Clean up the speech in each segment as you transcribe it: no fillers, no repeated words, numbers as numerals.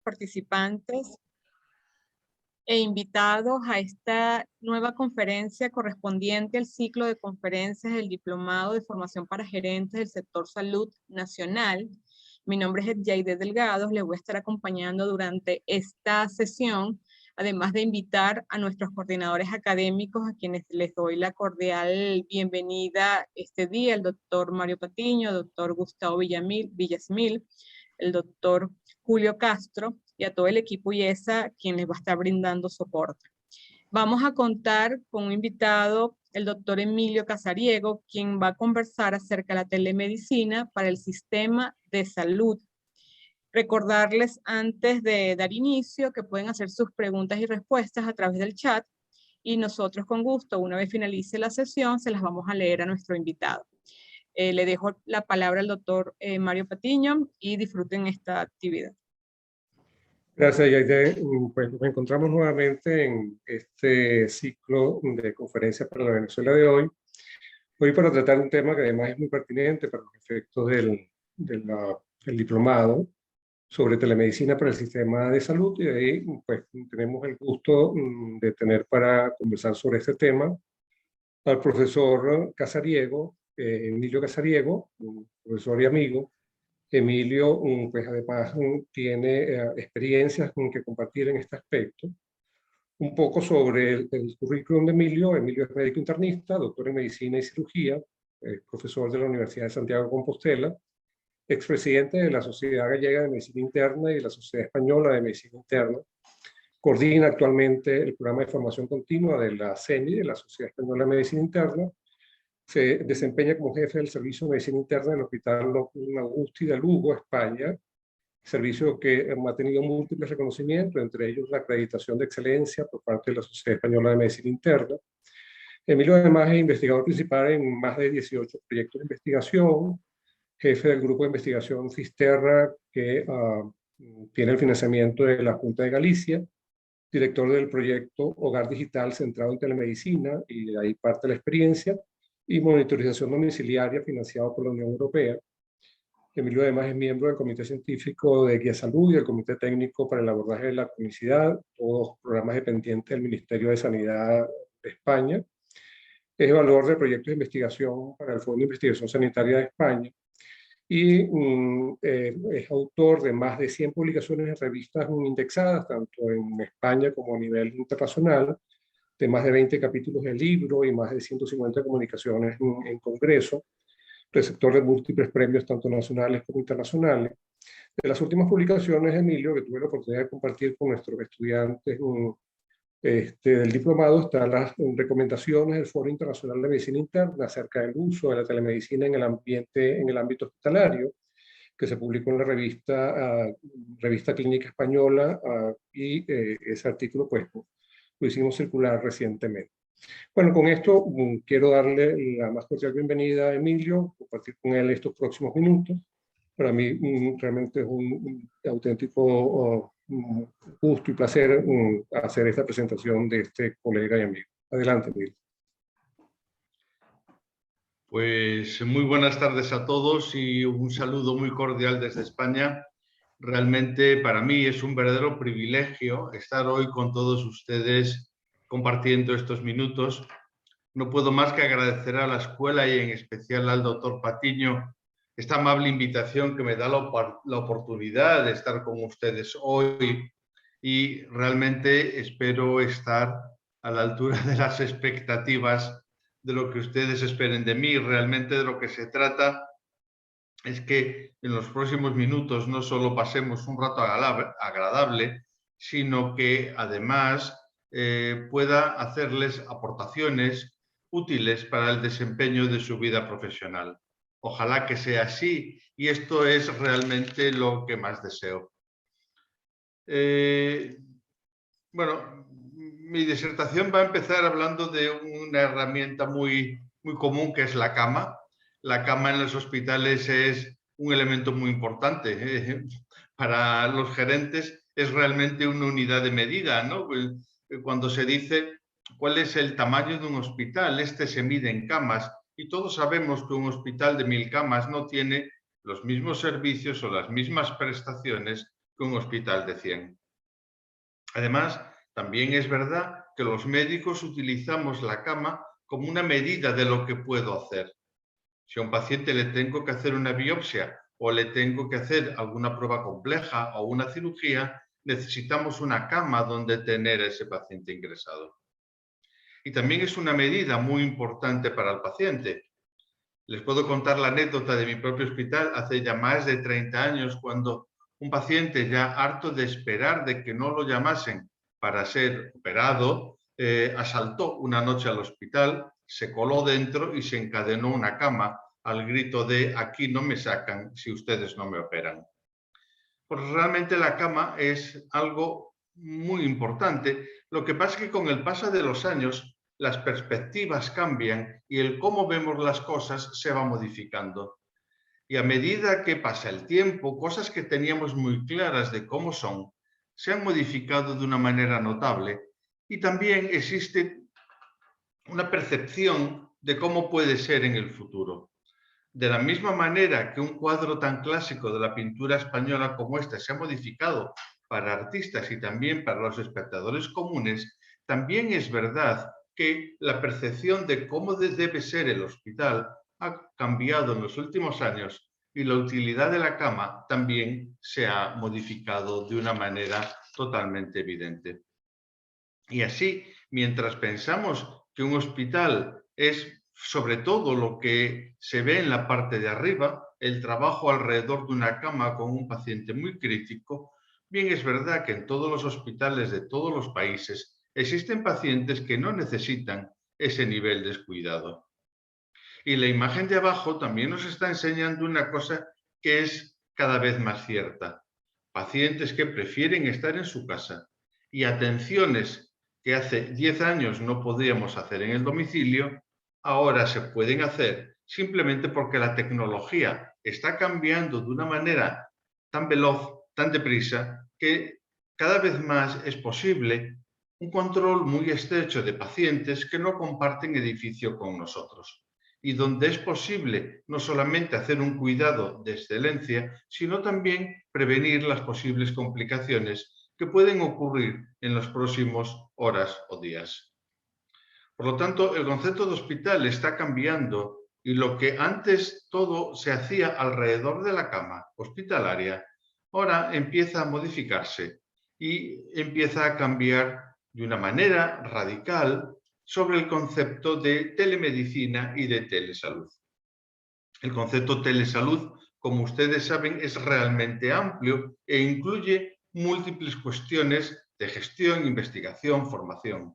participantes e invitados a esta nueva conferencia correspondiente al ciclo de conferencias del Diplomado de Formación para Gerentes del Sector Salud Nacional. Mi nombre es Yaide Delgado, les voy a estar acompañando durante esta sesión, además de invitar a nuestros coordinadores académicos, a quienes les doy la cordial bienvenida este día, el doctor Mario Patiño, el doctor Gustavo Villasmil, el doctor Julio Castro, y a todo el equipo IESA, quien les va a estar brindando soporte. Vamos a contar con un invitado, el doctor Emilio Casariego, quien va a conversar acerca de la telemedicina para el sistema de salud. Recordarles antes de dar inicio que pueden hacer sus preguntas y respuestas a través del chat y nosotros con gusto, una vez finalice la sesión, se las vamos a leer a nuestro invitado. Le dejo la palabra al doctor Mario Patiño y disfruten esta actividad. Gracias, Yaide. Pues nos encontramos nuevamente en este ciclo de conferencias para la Venezuela de hoy. Hoy para tratar un tema que además es muy pertinente para los efectos del diplomado sobre telemedicina para el sistema de salud, y de ahí pues tenemos el gusto de tener para conversar sobre este tema al profesor Casariego, Emilio Casariego, un profesor y amigo. Emilio, pues además tiene experiencias que compartir en este aspecto. Un poco sobre el currículum de Emilio. Emilio es médico internista, doctor en medicina y cirugía, profesor de la Universidad de Santiago de Compostela, expresidente de la Sociedad Gallega de Medicina Interna y de la Sociedad Española de Medicina Interna. Coordina actualmente el programa de formación continua de la CEMI, de la Sociedad Española de Medicina Interna. Se desempeña como jefe del Servicio de Medicina Interna del Hospital Augusti de Lugo, España, servicio que ha tenido múltiples reconocimientos, entre ellos la acreditación de excelencia por parte de la Sociedad Española de Medicina Interna. Emilio además es investigador principal en más de 18 proyectos de investigación, jefe del grupo de investigación Fisterra, que tiene el financiamiento de la Junta de Galicia, director del proyecto Hogar Digital centrado en telemedicina, y de ahí parte la experiencia, y monitorización domiciliaria financiado por la Unión Europea. Emilio además es miembro del Comité Científico de Guía Salud y del Comité Técnico para el Abordaje de la Cronicidad, todos programas dependientes del Ministerio de Sanidad de España. Es evaluador de proyectos de investigación para el Fondo de Investigación Sanitaria de España y es autor de más de 100 publicaciones en revistas indexadas, tanto en España como a nivel internacional, de más de 20 capítulos de libro y más de 150 comunicaciones en congreso, receptor de múltiples premios tanto nacionales como internacionales. De las últimas publicaciones, Emilio, que tuve la oportunidad de compartir con nuestros estudiantes del diplomado, están las recomendaciones del Foro Internacional de Medicina Interna acerca del uso de la telemedicina en el ámbito hospitalario, que se publicó en la revista Clínica Española, y ese artículo pues lo hicimos circular recientemente. Bueno, con esto quiero darle la más cordial bienvenida a Emilio, compartir con él estos próximos minutos. Para mí realmente es un auténtico gusto y placer hacer esta presentación de este colega y amigo. Adelante, Emilio. Pues muy buenas tardes a todos y un saludo muy cordial desde España. Realmente para mí es un verdadero privilegio estar hoy con todos ustedes compartiendo estos minutos. No puedo más que agradecer a la escuela y en especial al doctor Patiño esta amable invitación que me da la oportunidad de estar con ustedes hoy, y realmente espero estar a la altura de las expectativas de lo que ustedes esperen de mí. Realmente de lo que se trata es que en los próximos minutos no solo pasemos un rato agradable, sino que además pueda hacerles aportaciones útiles para el desempeño de su vida profesional. Ojalá que sea así, y esto es realmente lo que más deseo. Bueno, mi disertación va a empezar hablando de una herramienta muy común, que es la cama. La cama en los hospitales es un elemento muy importante. Para los gerentes es realmente una unidad de medida, ¿no? Cuando se dice cuál es el tamaño de un hospital, este se mide en camas, y todos sabemos que un hospital de 1000 camas no tiene los mismos servicios o las mismas prestaciones que un hospital de 100. Además, también es verdad que los médicos utilizamos la cama como una medida de lo que puedo hacer. Si a un paciente le tengo que hacer una biopsia o le tengo que hacer alguna prueba compleja o una cirugía, necesitamos una cama donde tener a ese paciente ingresado. Y también es una medida muy importante para el paciente. Les puedo contar la anécdota de mi propio hospital hace ya más de 30 años, cuando un paciente ya harto de esperar de que no lo llamasen para ser operado, asaltó una noche al hospital, se coló dentro y se encadenó una cama al grito de "aquí no me sacan si ustedes no me operan". Pues realmente la cama es algo muy importante. Lo que pasa es que con el paso de los años las perspectivas cambian y el cómo vemos las cosas se va modificando. Y a medida que pasa el tiempo, cosas que teníamos muy claras de cómo son, se han modificado de una manera notable. Y también existe una percepción de cómo puede ser en el futuro. De la misma manera que un cuadro tan clásico de la pintura española como este se ha modificado para artistas y también para los espectadores comunes, también es verdad que la percepción de cómo debe ser el hospital ha cambiado en los últimos años y la utilidad de la cama también se ha modificado de una manera totalmente evidente. Y así, mientras pensamos que un hospital es sobre todo lo que se ve en la parte de arriba, el trabajo alrededor de una cama con un paciente muy crítico, bien es verdad que en todos los hospitales de todos los países existen pacientes que no necesitan ese nivel de cuidado. Y la imagen de abajo también nos está enseñando una cosa que es cada vez más cierta. Pacientes que prefieren estar en su casa y atenciones que hace 10 años no podíamos hacer en el domicilio, ahora se pueden hacer simplemente porque la tecnología está cambiando de una manera tan veloz, tan deprisa, que cada vez más es posible un control muy estrecho de pacientes que no comparten edificio con nosotros y donde es posible no solamente hacer un cuidado de excelencia, sino también prevenir las posibles complicaciones que pueden ocurrir en las próximas horas o días. Por lo tanto, el concepto de hospital está cambiando y lo que antes todo se hacía alrededor de la cama hospitalaria, ahora empieza a modificarse y empieza a cambiar de una manera radical sobre el concepto de telemedicina y de telesalud. El concepto telesalud, como ustedes saben, es realmente amplio e incluye múltiples cuestiones de gestión, investigación, formación.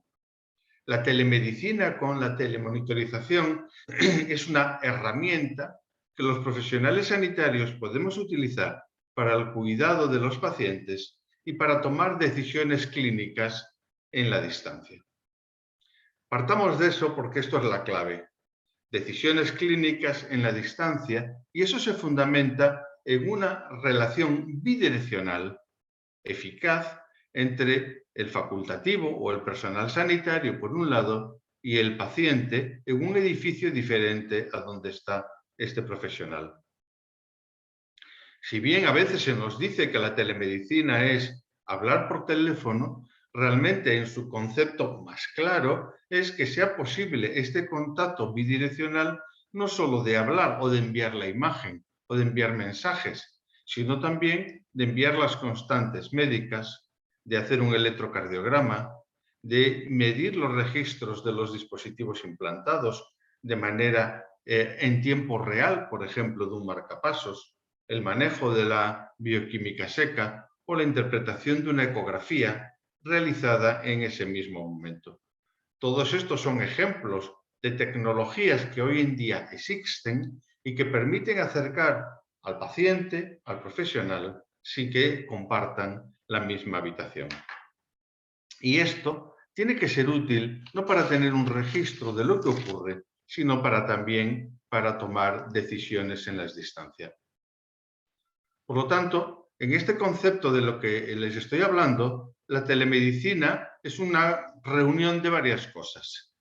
La telemedicina con la telemonitorización es una herramienta que los profesionales sanitarios podemos utilizar para el cuidado de los pacientes y para tomar decisiones clínicas en la distancia. Partamos de eso porque esto es la clave. Decisiones clínicas en la distancia, y eso se fundamenta en una relación bidireccional eficaz entre el facultativo o el personal sanitario por un lado y el paciente en un edificio diferente a donde está este profesional. Si bien a veces se nos dice que la telemedicina es hablar por teléfono, realmente en su concepto más claro es que sea posible este contacto bidireccional no solo de hablar o de enviar la imagen o de enviar mensajes, sino también de enviar las constantes médicas, de hacer un electrocardiograma, de medir los registros de los dispositivos implantados de manera en tiempo real, por ejemplo, de un marcapasos, el manejo de la bioquímica seca o la interpretación de una ecografía realizada en ese mismo momento. Todos estos son ejemplos de tecnologías que hoy en día existen y que permiten acercar al paciente, al profesional, sin que compartan la misma habitación. Y esto tiene que ser útil no para tener un registro de lo que ocurre, sino también para tomar decisiones en la distancia. Por lo tanto, en este concepto de lo que les estoy hablando, la telemedicina es una reunión de varias cosas.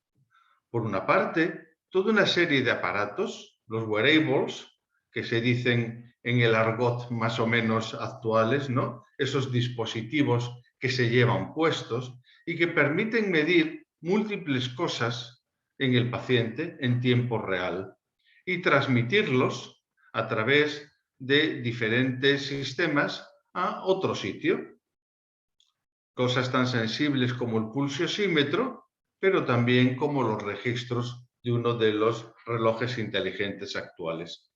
Por una parte, toda una serie de aparatos, los wearables, que se dicen en el argot más o menos actuales, ¿no? Esos dispositivos que se llevan puestos y que permiten medir múltiples cosas en el paciente en tiempo real y transmitirlos a través de diferentes sistemas a otro sitio. Cosas tan sensibles como el pulsiosímetro, pero también como los registros de uno de los relojes inteligentes actuales.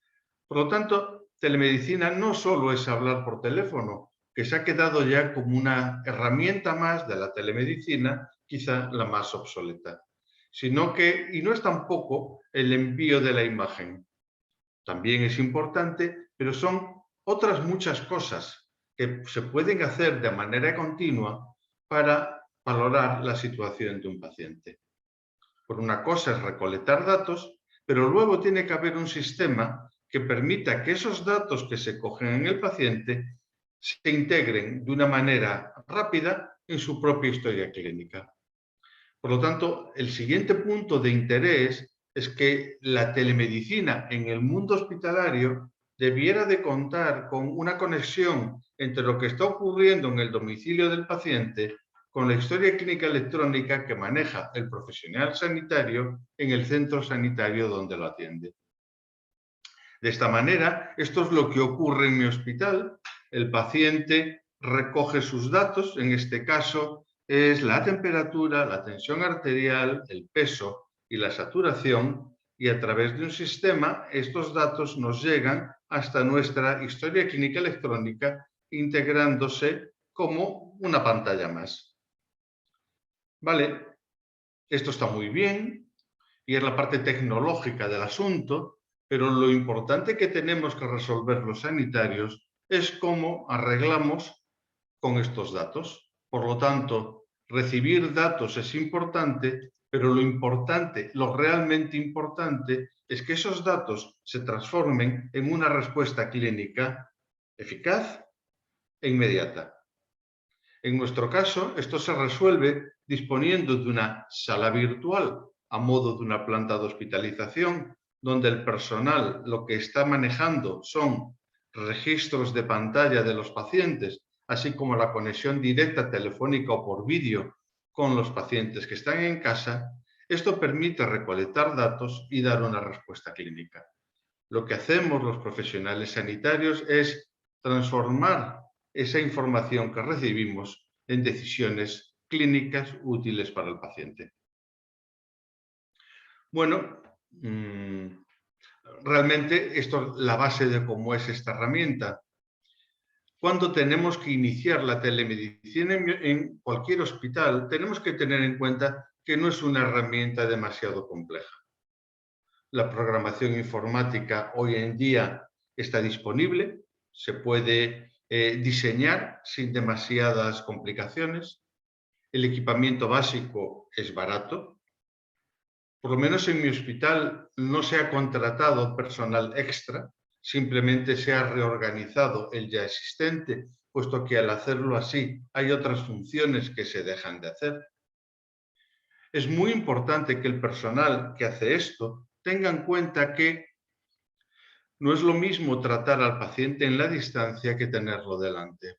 Por lo tanto, telemedicina no solo es hablar por teléfono, que se ha quedado ya como una herramienta más de la telemedicina, quizá la más obsoleta, sino que, y no es tampoco el envío de la imagen. También es importante, pero son otras muchas cosas que se pueden hacer de manera continua para valorar la situación de un paciente. Por una cosa es recolectar datos, pero luego tiene que haber un sistema que permita que esos datos que se cogen en el paciente se integren de una manera rápida en su propia historia clínica. Por lo tanto, el siguiente punto de interés es que la telemedicina en el mundo hospitalario debiera de contar con una conexión entre lo que está ocurriendo en el domicilio del paciente con la historia clínica electrónica que maneja el profesional sanitario en el centro sanitario donde lo atiende. De esta manera, esto es lo que ocurre en mi hospital. El paciente recoge sus datos, en este caso es la temperatura, la tensión arterial, el peso y la saturación, y a través de un sistema estos datos nos llegan hasta nuestra historia clínica electrónica, integrándose como una pantalla más. Vale, esto está muy bien y es la parte tecnológica del asunto, pero lo importante que tenemos que resolver los sanitarios es cómo arreglamos con estos datos. Por lo tanto, recibir datos es importante, pero lo importante, lo realmente importante, es que esos datos se transformen en una respuesta clínica eficaz e inmediata. En nuestro caso, esto se resuelve disponiendo de una sala virtual a modo de una planta de hospitalización, donde el personal lo que está manejando son registros de pantalla de los pacientes, así como la conexión directa telefónica o por vídeo con los pacientes que están en casa. Esto permite recolectar datos y dar una respuesta clínica. Lo que hacemos los profesionales sanitarios es transformar esa información que recibimos en decisiones clínicas útiles para el paciente. Bueno, realmente esto es la base de cómo es esta herramienta. Cuando tenemos que iniciar la telemedicina en cualquier hospital, tenemos que tener en cuenta que no es una herramienta demasiado compleja. La programación informática hoy en día está disponible, se puede diseñar sin demasiadas complicaciones. El equipamiento básico es barato. Por lo menos en mi hospital no se ha contratado personal extra, simplemente se ha reorganizado el ya existente, puesto que al hacerlo así hay otras funciones que se dejan de hacer. Es muy importante que el personal que hace esto tenga en cuenta que no es lo mismo tratar al paciente en la distancia que tenerlo delante.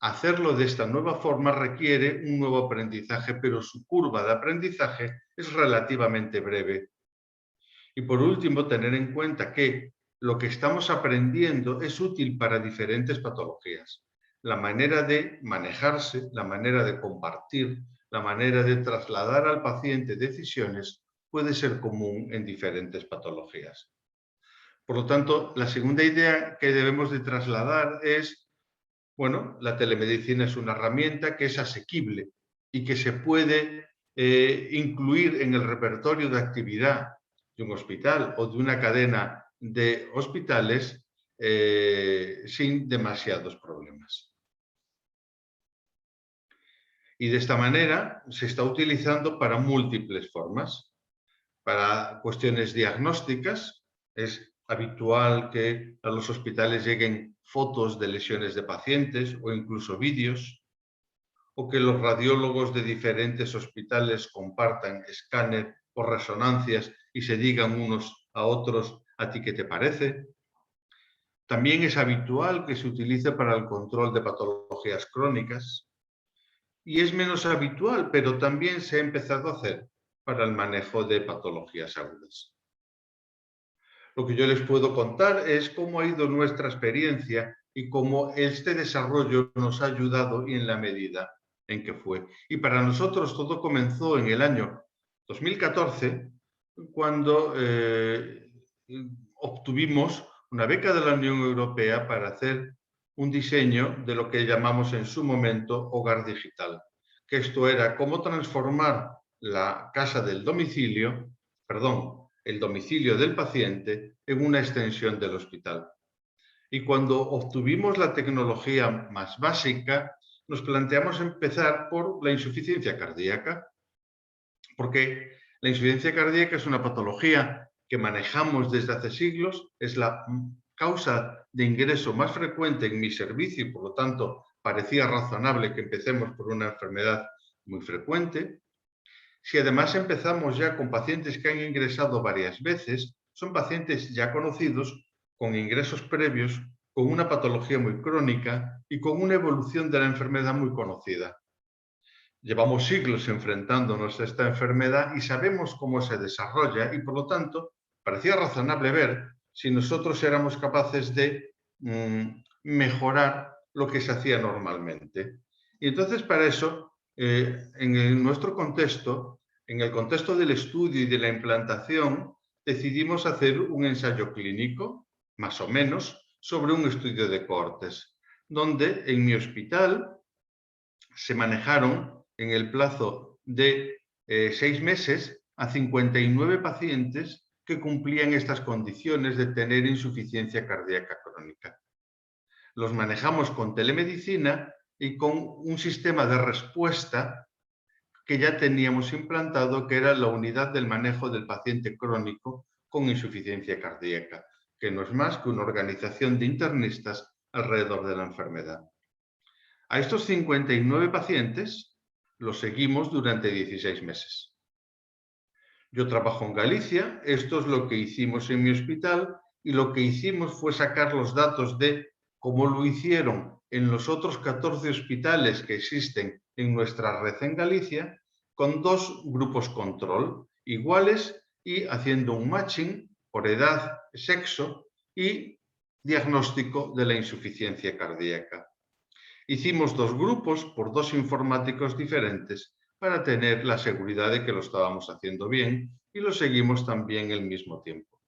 Hacerlo de esta nueva forma requiere un nuevo aprendizaje, pero su curva de aprendizaje es relativamente breve. Y por último, tener en cuenta que lo que estamos aprendiendo es útil para diferentes patologías. La manera de manejarse, la manera de compartir, la manera de trasladar al paciente decisiones puede ser común en diferentes patologías. Por lo tanto, la segunda idea que debemos de trasladar es, bueno, la telemedicina es una herramienta que es asequible y que se puede incluir en el repertorio de actividad de un hospital o de una cadena de hospitales sin demasiados problemas. Y de esta manera se está utilizando para múltiples formas. Para cuestiones diagnósticas, es habitual que a los hospitales lleguen fotos de lesiones de pacientes o incluso vídeos, o que los radiólogos de diferentes hospitales compartan escáner o resonancias y se digan unos a otros, ¿a ti qué te parece? También es habitual que se utilice para el control de patologías crónicas y es menos habitual, pero también se ha empezado a hacer para el manejo de patologías agudas. Lo que yo les puedo contar es cómo ha ido nuestra experiencia y cómo este desarrollo nos ha ayudado y en la medida en que fue. Y para nosotros todo comenzó en el año 2014, cuando obtuvimos una beca de la Unión Europea para hacer un diseño de lo que llamamos en su momento Hogar Digital, que esto era cómo transformar la casa del domicilio, el domicilio del paciente en una extensión del hospital. Y cuando obtuvimos la tecnología más básica, nos planteamos empezar por la insuficiencia cardíaca, porque la insuficiencia cardíaca es una patología que manejamos desde hace siglos, es la causa de ingreso más frecuente en mi servicio y por lo tanto parecía razonable que empecemos por una enfermedad muy frecuente. Si además empezamos ya con pacientes que han ingresado varias veces, son pacientes ya conocidos, con ingresos previos, con una patología muy crónica y con una evolución de la enfermedad muy conocida. Llevamos siglos enfrentándonos a esta enfermedad y sabemos cómo se desarrolla y por lo tanto parecía razonable ver si nosotros éramos capaces de mejorar lo que se hacía normalmente. Y entonces para eso, en nuestro contexto, en el contexto del estudio y de la implantación, decidimos hacer un ensayo clínico, más o menos, sobre un estudio de cohortes, donde en mi hospital se manejaron en el plazo de 6 meses a 59 pacientes que cumplían estas condiciones de tener insuficiencia cardíaca crónica. Los manejamos con telemedicina y con un sistema de respuesta que ya teníamos implantado, que era la unidad del manejo del paciente crónico con insuficiencia cardíaca, que no es más que una organización de internistas alrededor de la enfermedad. A estos 59 pacientes los seguimos durante 16 meses. Yo trabajo en Galicia, esto es lo que hicimos en mi hospital y lo que hicimos fue sacar los datos de cómo lo hicieron en los otros 14 hospitales que existen en nuestra red en Galicia, con 2 grupos control iguales y haciendo un matching por edad, sexo y diagnóstico de la insuficiencia cardíaca. Hicimos 2 grupos por 2 informáticos diferentes para tener la seguridad de que lo estábamos haciendo bien y lo seguimos también al mismo tiempo.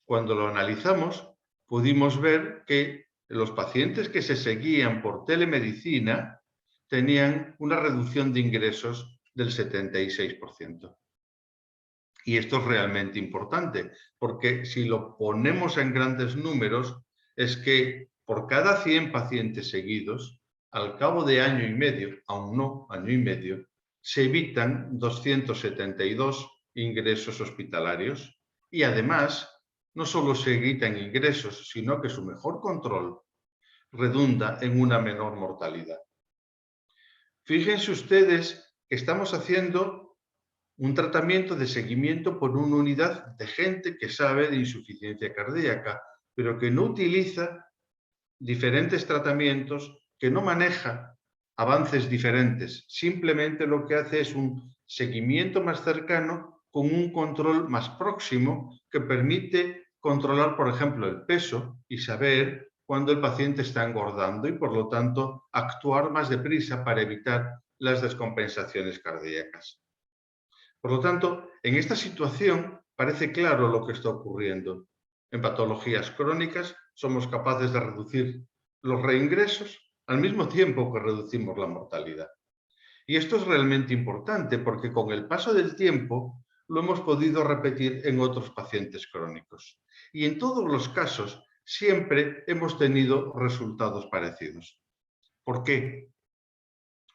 Cuando lo analizamos, pudimos ver que los pacientes que se seguían por telemedicina tenían una reducción de ingresos del 76%. Y esto es realmente importante, porque si lo ponemos en grandes números, es que por cada 100 pacientes seguidos, al cabo de año y medio, aún no año y medio, se evitan 272 ingresos hospitalarios y además no solo se evitan ingresos, sino que su mejor control redunda en una menor mortalidad. Fíjense ustedes que estamos haciendo un tratamiento de seguimiento por una unidad de gente que sabe de insuficiencia cardíaca, pero que no utiliza diferentes tratamientos, que no maneja avances diferentes. Simplemente lo que hace es un seguimiento más cercano con un control más próximo que permite controlar, por ejemplo, el peso y saber cuando el paciente está engordando y, por lo tanto, actuar más deprisa para evitar las descompensaciones cardíacas. Por lo tanto, en esta situación parece claro lo que está ocurriendo. En patologías crónicas somos capaces de reducir los reingresos al mismo tiempo que reducimos la mortalidad. Y esto es realmente importante porque con el paso del tiempo lo hemos podido repetir en otros pacientes crónicos. Y en todos los casos siempre hemos tenido resultados parecidos. ¿Por qué?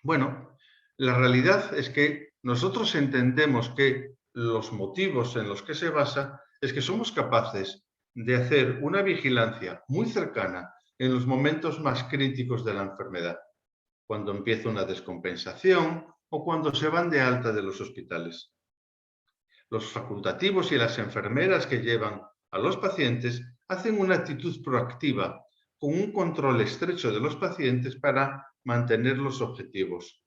Bueno, la realidad es que nosotros entendemos que los motivos en los que se basa es que somos capaces de hacer una vigilancia muy cercana en los momentos más críticos de la enfermedad, cuando empieza una descompensación o cuando se van de alta de los hospitales. Los facultativos y las enfermeras que llevan a los pacientes hacen una actitud proactiva, con un control estrecho de los pacientes para mantener los objetivos.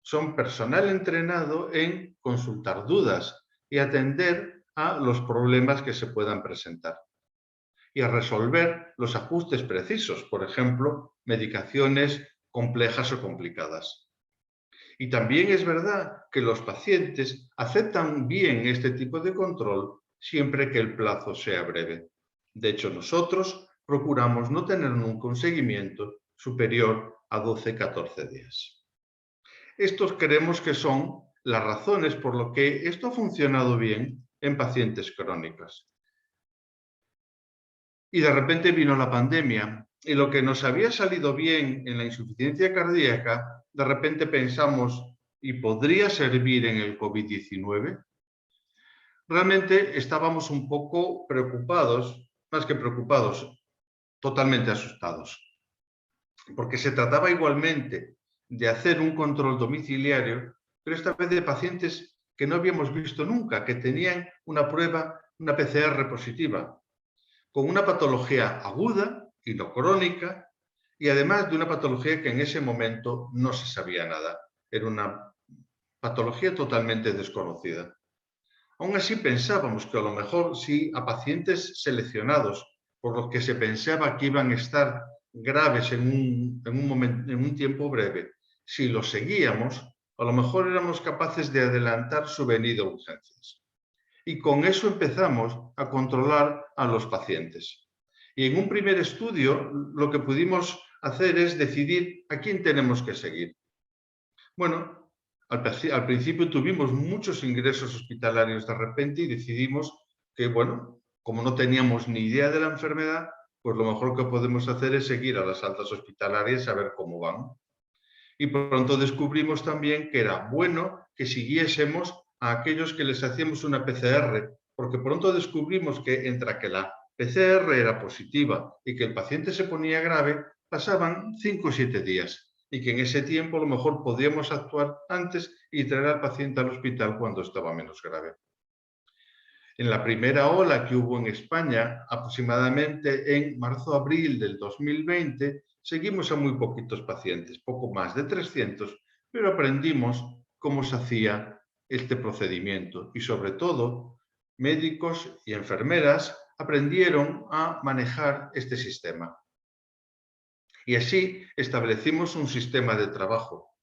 Son personal entrenado en consultar dudas y atender a los problemas que se puedan presentar y a resolver los ajustes precisos, por ejemplo, medicaciones complejas o complicadas. Y también es verdad que los pacientes aceptan bien este tipo de control siempre que el plazo sea breve. De hecho, nosotros procuramos no tener nunca un seguimiento superior a 12-14 días. Estos creemos que son las razones por lo que esto ha funcionado bien en pacientes crónicas. Y de repente vino la pandemia y lo que nos había salido bien en la insuficiencia cardíaca, de repente pensamos, ¿y podría servir en el COVID-19? Realmente estábamos un poco preocupados, más que preocupados, totalmente asustados, porque se trataba igualmente de hacer un control domiciliario, pero esta vez de pacientes que no habíamos visto nunca, que tenían una prueba, una PCR positiva, con una patología aguda y no crónica, y además de una patología que en ese momento no se sabía nada. Era una patología totalmente desconocida. Aún así pensábamos que a lo mejor si a pacientes seleccionados por los que se pensaba que iban a estar graves en un tiempo breve, si los seguíamos, a lo mejor éramos capaces de adelantar su venida a urgencias. Y con eso empezamos a controlar a los pacientes. Y en un primer estudio lo que pudimos hacer es decidir a quién tenemos que seguir. Bueno, al principio tuvimos muchos ingresos hospitalarios de repente y decidimos que, bueno, como no teníamos ni idea de la enfermedad, pues lo mejor que podemos hacer es seguir a las altas hospitalarias a ver cómo van. Y pronto descubrimos también que era bueno que siguiésemos a aquellos que les hacíamos una PCR, porque pronto descubrimos que entre que la PCR era positiva y que el paciente se ponía grave, pasaban 5 o 7 días y que en ese tiempo a lo mejor podíamos actuar antes y traer al paciente al hospital cuando estaba menos grave. En la primera ola que hubo en España, aproximadamente en marzo-abril del 2020, seguimos a muy poquitos pacientes, poco más de 300, pero aprendimos cómo se hacía este procedimiento y sobre todo médicos y enfermeras aprendieron a manejar este sistema. Y así establecimos un sistema de trabajo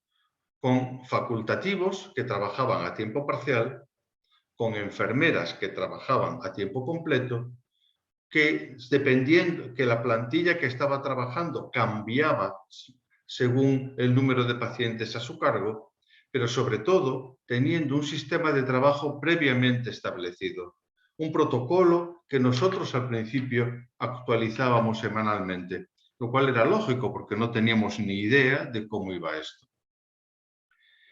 con facultativos que trabajaban a tiempo parcial, con enfermeras que trabajaban a tiempo completo, que dependiendo que la plantilla que estaba trabajando cambiaba según el número de pacientes a su cargo, pero sobre todo teniendo un sistema de trabajo previamente establecido, un protocolo que nosotros al principio actualizábamos semanalmente, lo cual era lógico porque no teníamos ni idea de cómo iba esto.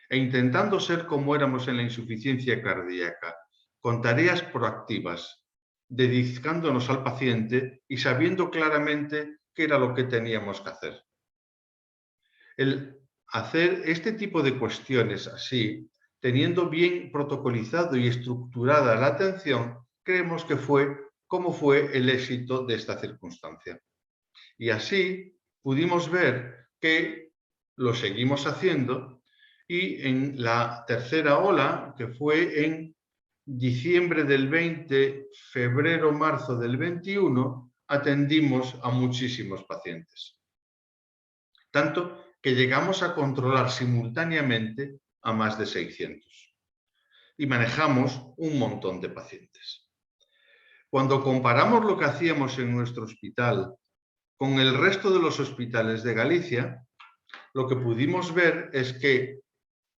E intentando ser como éramos en la insuficiencia cardíaca, con tareas proactivas, dedicándonos al paciente y sabiendo claramente qué era lo que teníamos que hacer. El hacer este tipo de cuestiones así, teniendo bien protocolizado y estructurada la atención, creemos que fue como fue el éxito de esta circunstancia. Y así pudimos ver que lo seguimos haciendo y en la tercera ola, que fue en diciembre del 20, febrero, marzo del 21, atendimos a muchísimos pacientes. Tanto que llegamos a controlar simultáneamente a más de 600 y manejamos un montón de pacientes. Cuando comparamos lo que hacíamos en nuestro hospital con el resto de los hospitales de Galicia, lo que pudimos ver es que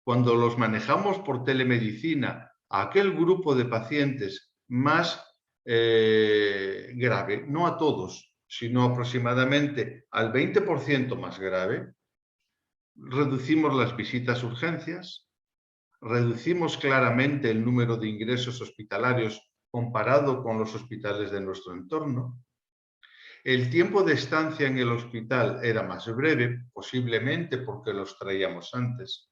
cuando los manejamos por telemedicina a aquel grupo de pacientes más grave, no a todos, sino aproximadamente al 20% más grave, reducimos las visitas a urgencias, reducimos claramente el número de ingresos hospitalarios comparado con los hospitales de nuestro entorno. El tiempo de estancia en el hospital era más breve, posiblemente porque los traíamos antes.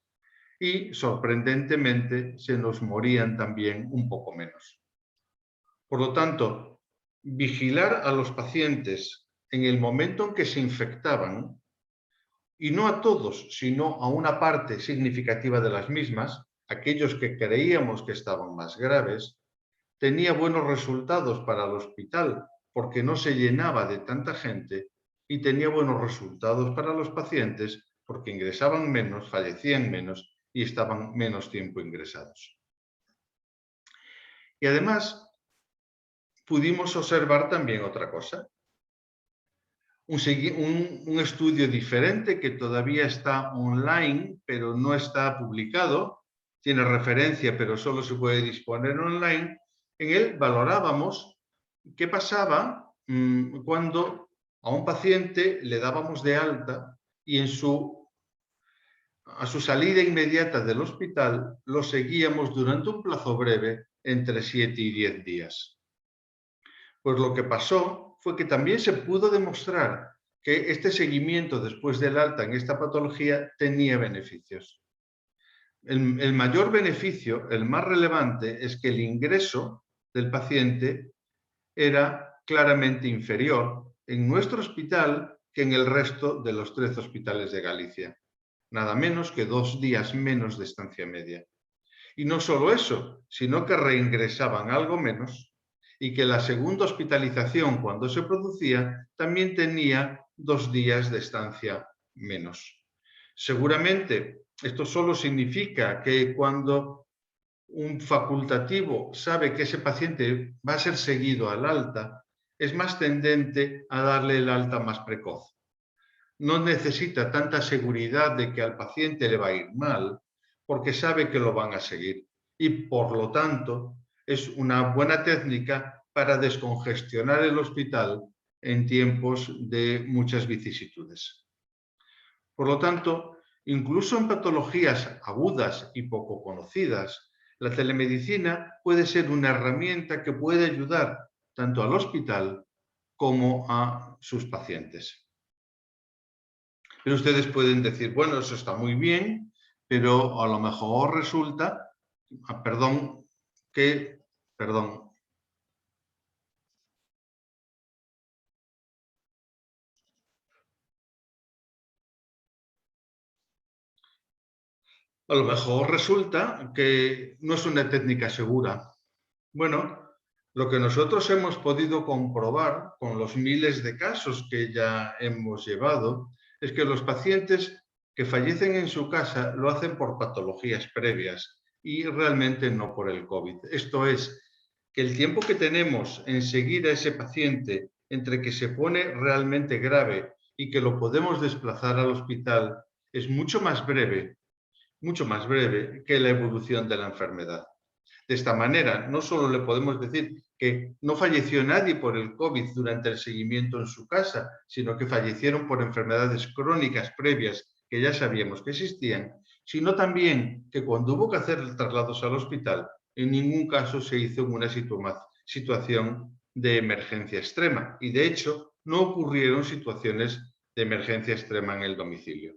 Y, sorprendentemente, se nos morían también un poco menos. Por lo tanto, vigilar a los pacientes en el momento en que se infectaban, y no a todos, sino a una parte significativa de las mismas, aquellos que creíamos que estaban más graves, tenía buenos resultados para el hospital porque no se llenaba de tanta gente, y tenía buenos resultados para los pacientes porque ingresaban menos, fallecían menos y estaban menos tiempo ingresados. Y además, pudimos observar también otra cosa. Un estudio diferente que todavía está online, pero no está publicado, tiene referencia, pero solo se puede disponer online. En él valorábamos qué pasaba cuando a un paciente le dábamos de alta y a su salida inmediata del hospital lo seguíamos durante un plazo breve, entre 7 y 10 días. Pues lo que pasó fue que también se pudo demostrar que este seguimiento después del alta en esta patología tenía beneficios. El mayor beneficio, el más relevante, es que el ingreso del paciente era claramente inferior en nuestro hospital que en el resto de los 13 hospitales de Galicia. Nada menos que 2 días menos de estancia media. Y no solo eso, sino que reingresaban algo menos y que la segunda hospitalización, cuando se producía, también tenía 2 días de estancia menos. Seguramente esto solo significa que cuando un facultativo sabe que ese paciente va a ser seguido al alta, es más tendente a darle el alta más precoz. No necesita tanta seguridad de que al paciente le va a ir mal, porque sabe que lo van a seguir. Y por lo tanto, es una buena técnica para descongestionar el hospital en tiempos de muchas vicisitudes. Por lo tanto, incluso en patologías agudas y poco conocidas, la telemedicina puede ser una herramienta que puede ayudar tanto al hospital como a sus pacientes. Pero ustedes pueden decir, bueno, eso está muy bien, pero a lo mejor resulta, a lo mejor resulta que no es una técnica segura. Bueno, lo que nosotros hemos podido comprobar con los miles de casos que ya hemos llevado es que los pacientes que fallecen en su casa lo hacen por patologías previas y realmente no por el COVID. Esto es, que el tiempo que tenemos en seguir a ese paciente entre que se pone realmente grave y que lo podemos desplazar al hospital es mucho más breve que la evolución de la enfermedad. De esta manera, no solo le podemos decir que no falleció nadie por el COVID durante el seguimiento en su casa, sino que fallecieron por enfermedades crónicas previas que ya sabíamos que existían, sino también que cuando hubo que hacer traslados al hospital, en ningún caso se hizo en una situación de emergencia extrema. Y de hecho, no ocurrieron situaciones de emergencia extrema en el domicilio.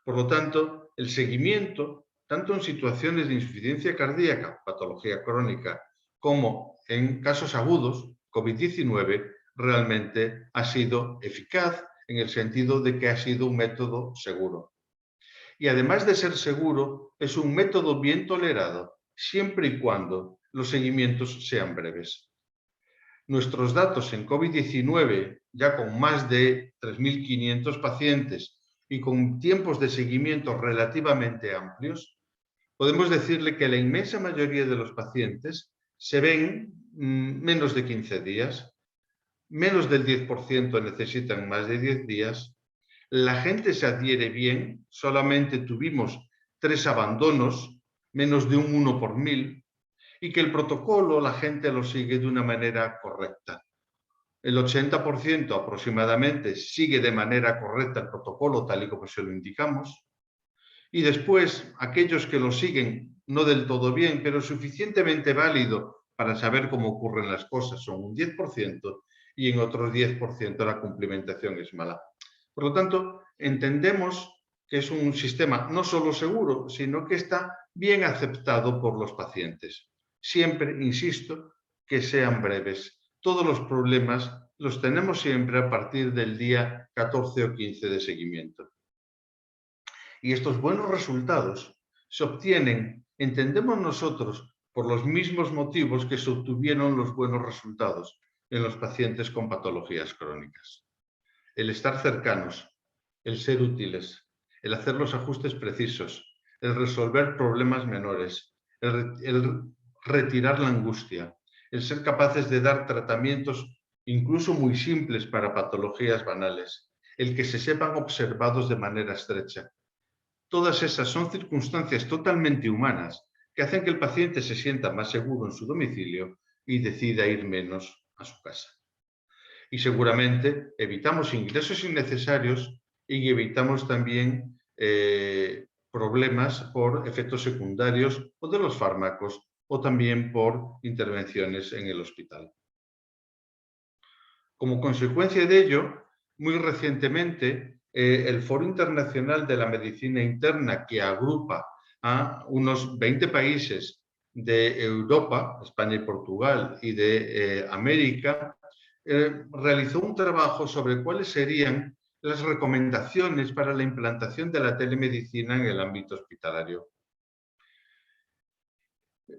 Por lo tanto, el seguimiento, tanto en situaciones de insuficiencia cardíaca, patología crónica, como en casos agudos, COVID-19, realmente ha sido eficaz en el sentido de que ha sido un método seguro. Y además de ser seguro, es un método bien tolerado, siempre y cuando los seguimientos sean breves. Nuestros datos en COVID-19, ya con más de 3.500 pacientes y con tiempos de seguimiento relativamente amplios, podemos decirle que la inmensa mayoría de los pacientes se ven menos de 15 días, menos del 10% necesitan más de 10 días, la gente se adhiere bien, solamente tuvimos 3 abandonos, menos de un 1 por 1000, y que el protocolo la gente lo sigue de una manera correcta. El 80% aproximadamente sigue de manera correcta el protocolo tal y como se lo indicamos. Y después, aquellos que lo siguen no del todo bien, pero suficientemente válido para saber cómo ocurren las cosas, son un 10% y en otros 10% la cumplimentación es mala. Por lo tanto, entendemos que es un sistema no solo seguro, sino que está bien aceptado por los pacientes. Siempre, insisto, que sean breves, todos los problemas los tenemos siempre a partir del día 14 o 15 de seguimiento. Y estos buenos resultados se obtienen, entendemos nosotros, por los mismos motivos que se obtuvieron los buenos resultados en los pacientes con patologías crónicas. El estar cercanos, el ser útiles, el hacer los ajustes precisos, el resolver problemas menores, el retirar la angustia, el ser capaces de dar tratamientos incluso muy simples para patologías banales, el que se sepan observados de manera estrecha. Todas esas son circunstancias totalmente humanas que hacen que el paciente se sienta más seguro en su domicilio y decida ir menos a su casa. Y seguramente evitamos ingresos innecesarios y evitamos también problemas por efectos secundarios o de los fármacos o también por intervenciones en el hospital. Como consecuencia de ello, muy recientemente, el Foro Internacional de la Medicina Interna, que agrupa a unos 20 países de Europa, España y Portugal, y de América, realizó un trabajo sobre cuáles serían las recomendaciones para la implantación de la telemedicina en el ámbito hospitalario.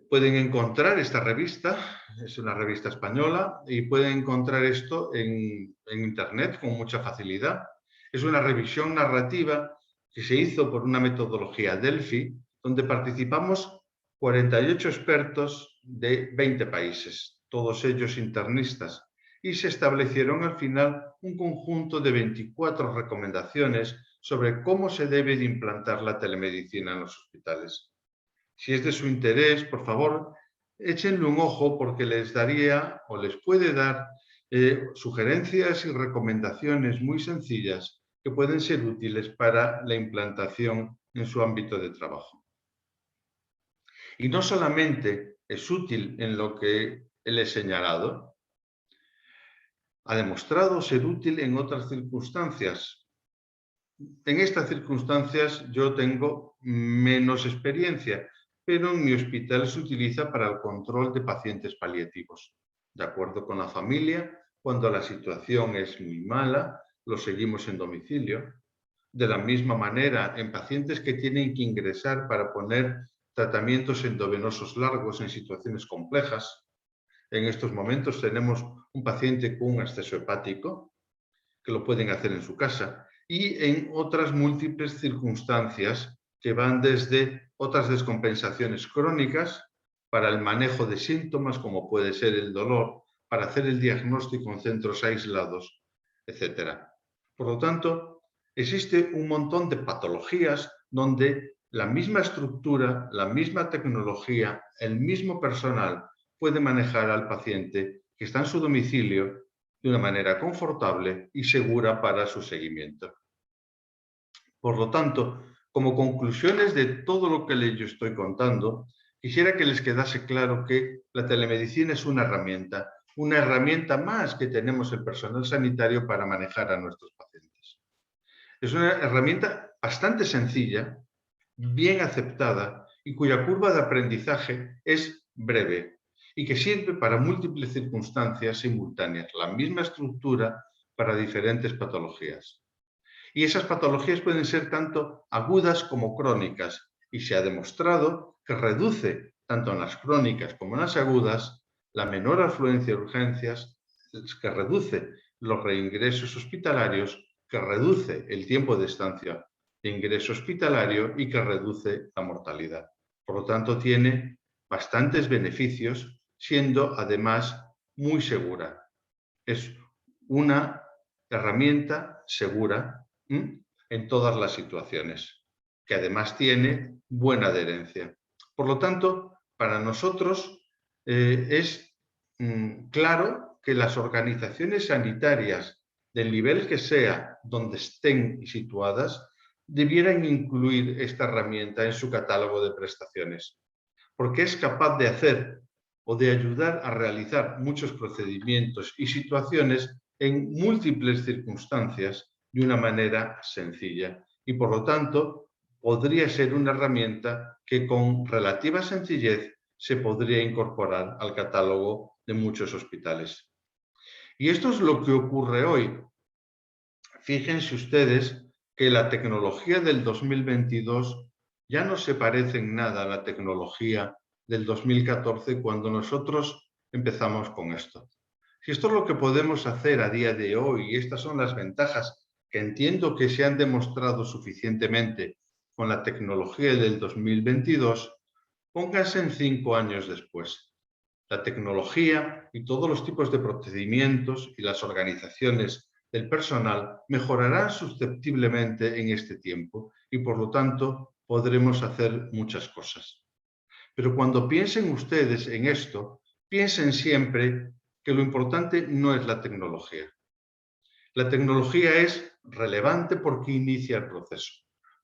Pueden encontrar esta revista, es una revista española, y pueden encontrar esto en internet con mucha facilidad. Es una revisión narrativa que se hizo por una metodología Delphi, donde participamos 48 expertos de 20 países, todos ellos internistas, y se establecieron al final un conjunto de 24 recomendaciones sobre cómo se debe de implantar la telemedicina en los hospitales. Si es de su interés, por favor, échenle un ojo porque les daría o les puede dar sugerencias y recomendaciones muy sencillas que pueden ser útiles para la implantación en su ámbito de trabajo. Y no solamente es útil en lo que le he señalado, ha demostrado ser útil en otras circunstancias. En estas circunstancias yo tengo menos experiencia, pero en mi hospital se utiliza para el control de pacientes paliativos. De acuerdo con la familia, cuando la situación es muy mala, lo seguimos en domicilio. De la misma manera, en pacientes que tienen que ingresar para poner tratamientos endovenosos largos en situaciones complejas. En estos momentos tenemos un paciente con un acceso hepático, que lo pueden hacer en su casa, y en otras múltiples circunstancias que van desde otras descompensaciones crónicas para el manejo de síntomas, como puede ser el dolor, para hacer el diagnóstico en centros aislados, etc. Por lo tanto, existe un montón de patologías donde la misma estructura, la misma tecnología, el mismo personal puede manejar al paciente que está en su domicilio de una manera confortable y segura para su seguimiento. Por lo tanto, como conclusiones de todo lo que les estoy contando, quisiera que les quedase claro que la telemedicina es una herramienta más que tenemos el personal sanitario para manejar a nuestros pacientes. Es una herramienta bastante sencilla, bien aceptada y cuya curva de aprendizaje es breve y que sirve para múltiples circunstancias simultáneas, la misma estructura para diferentes patologías. Y esas patologías pueden ser tanto agudas como crónicas y se ha demostrado que reduce, tanto en las crónicas como en las agudas, la menor afluencia de urgencias, que reduce los reingresos hospitalarios, que reduce el tiempo de estancia de ingreso hospitalario y que reduce la mortalidad. Por lo tanto, tiene bastantes beneficios, siendo además muy segura. Es una herramienta segura en todas las situaciones, que además tiene buena adherencia. Por lo tanto, para nosotros es claro que las organizaciones sanitarias del nivel que sea, donde estén situadas, debieran incluir esta herramienta en su catálogo de prestaciones, porque es capaz de hacer o de ayudar a realizar muchos procedimientos y situaciones en múltiples circunstancias de una manera sencilla y, por lo tanto, podría ser una herramienta que con relativa sencillez se podría incorporar al catálogo de muchos hospitales. Y esto es lo que ocurre hoy. Fíjense ustedes que la tecnología del 2022 ya no se parece en nada a la tecnología del 2014 cuando nosotros empezamos con esto. Si esto es lo que podemos hacer a día de hoy, y estas son las ventajas que entiendo que se han demostrado suficientemente con la tecnología del 2022, pónganse en 5 años después. La tecnología y todos los tipos de procedimientos y las organizaciones del personal mejorarán susceptiblemente en este tiempo y, por lo tanto, podremos hacer muchas cosas. Pero cuando piensen ustedes en esto, piensen siempre que lo importante no es la tecnología. La tecnología es relevante porque inicia el proceso.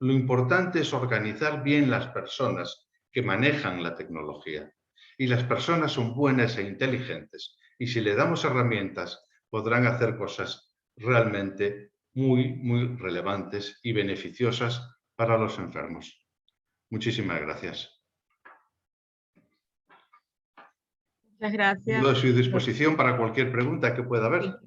Lo importante es organizar bien las personas que manejan la tecnología. Y las personas son buenas e inteligentes. Y si le damos herramientas, podrán hacer cosas realmente muy, muy relevantes y beneficiosas para los enfermos. Muchísimas gracias. Muchas gracias. Yo a su disposición para cualquier pregunta que pueda haber.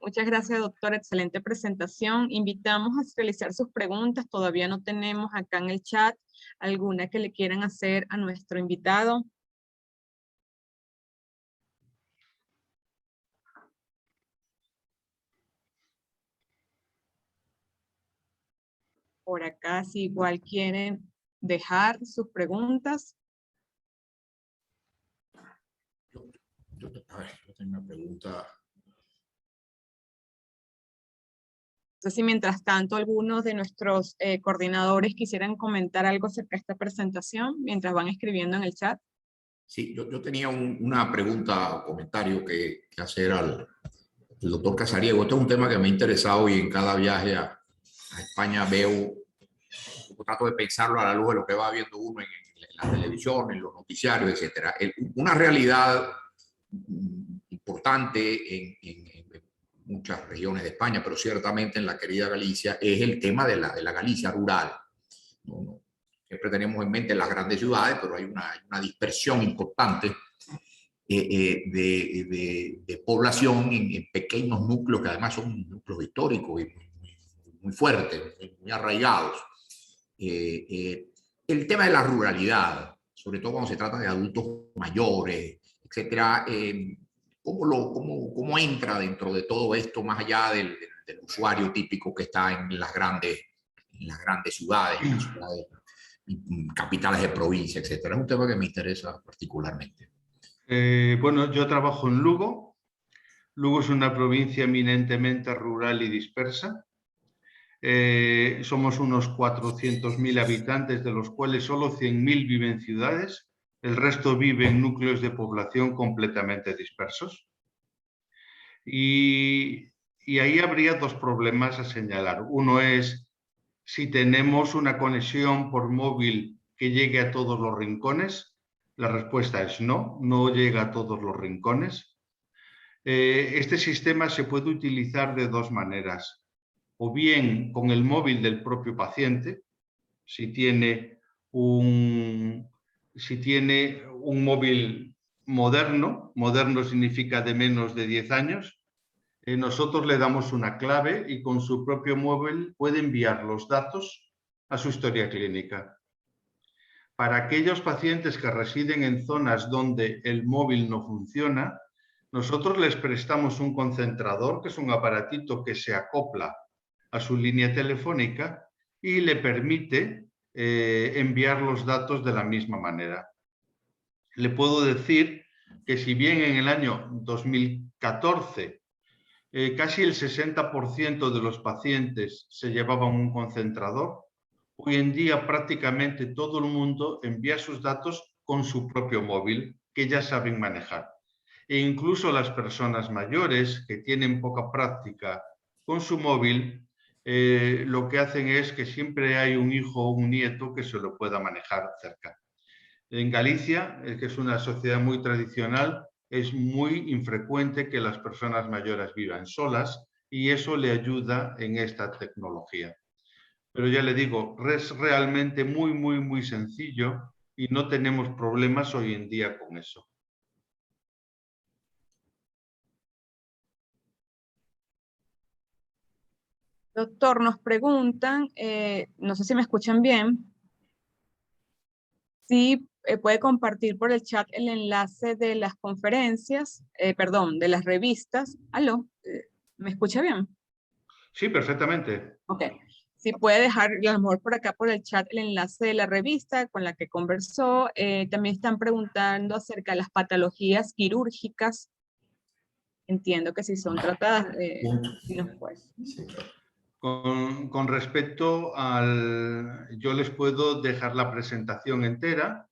Muchas gracias, doctor. Excelente presentación. Invitamos a realizar sus preguntas. Todavía no tenemos acá en el chat alguna que le quieran hacer a nuestro invitado. Por acá, si igual quieren dejar sus preguntas. Yo tengo una pregunta. No sé si mientras tanto algunos de nuestros coordinadores quisieran comentar algo acerca de esta presentación mientras van escribiendo en el chat. Sí, yo tenía una pregunta o comentario que hacer al doctor Casariego. Este es un tema que me ha interesado y en cada viaje a España veo, trato de pensarlo a la luz de lo que va viendo uno en la televisión, en los noticiarios, etcétera. Una realidad importante en muchas regiones de España, pero ciertamente en la querida Galicia, es el tema de la Galicia rural. Siempre tenemos en mente las grandes ciudades, pero hay una dispersión importante de población en pequeños núcleos que además son núcleos históricos y muy fuertes, muy arraigados. El tema de la ruralidad, sobre todo cuando se trata de adultos mayores, etcétera, ¿cómo entra dentro de todo esto más allá del usuario típico que está en las grandes ciudades, en las ciudades capitales de provincia, etcétera? Es un tema que me interesa particularmente. Bueno, yo trabajo en Lugo. Lugo es una provincia eminentemente rural y dispersa. Somos unos 400.000 habitantes, de los cuales solo 100.000 viven en ciudades. El resto vive en núcleos de población completamente dispersos. Y ahí habría dos problemas a señalar. Uno es si tenemos una conexión por móvil que llegue a todos los rincones. La respuesta es no, no llega a todos los rincones. Este sistema se puede utilizar de dos maneras. O bien con el móvil del propio paciente, si tiene un móvil moderno significa de menos de 10 años, nosotros le damos una clave y con su propio móvil puede enviar los datos a su historia clínica. Para aquellos pacientes que residen en zonas donde el móvil no funciona, nosotros les prestamos un concentrador, que es un aparatito que se acopla a su línea telefónica y le permite enviar los datos de la misma manera. Le puedo decir que si bien en el año 2014 casi el 60% de los pacientes se llevaban un concentrador, hoy en día prácticamente todo el mundo envía sus datos con su propio móvil, que ya saben manejar. E incluso las personas mayores que tienen poca práctica con su móvil, lo que hacen es que siempre hay un hijo o un nieto que se lo pueda manejar cerca. En Galicia, que es una sociedad muy tradicional, es muy infrecuente que las personas mayores vivan solas y eso le ayuda en esta tecnología. Pero ya le digo, es realmente muy, muy, muy sencillo y no tenemos problemas hoy en día con eso. Doctor, nos preguntan, no sé si me escuchan bien, si puede compartir por el chat el enlace de las conferencias, perdón, de las revistas. ¿Aló? ¿Me escucha bien? Sí, perfectamente. Ok. Si puede dejar, a lo mejor por acá por el chat, el enlace de la revista con la que conversó. También están preguntando acerca de las patologías quirúrgicas. Entiendo que si son tratadas, si nos puede. Sí, claro. Con respecto al... Yo les puedo dejar la presentación entera,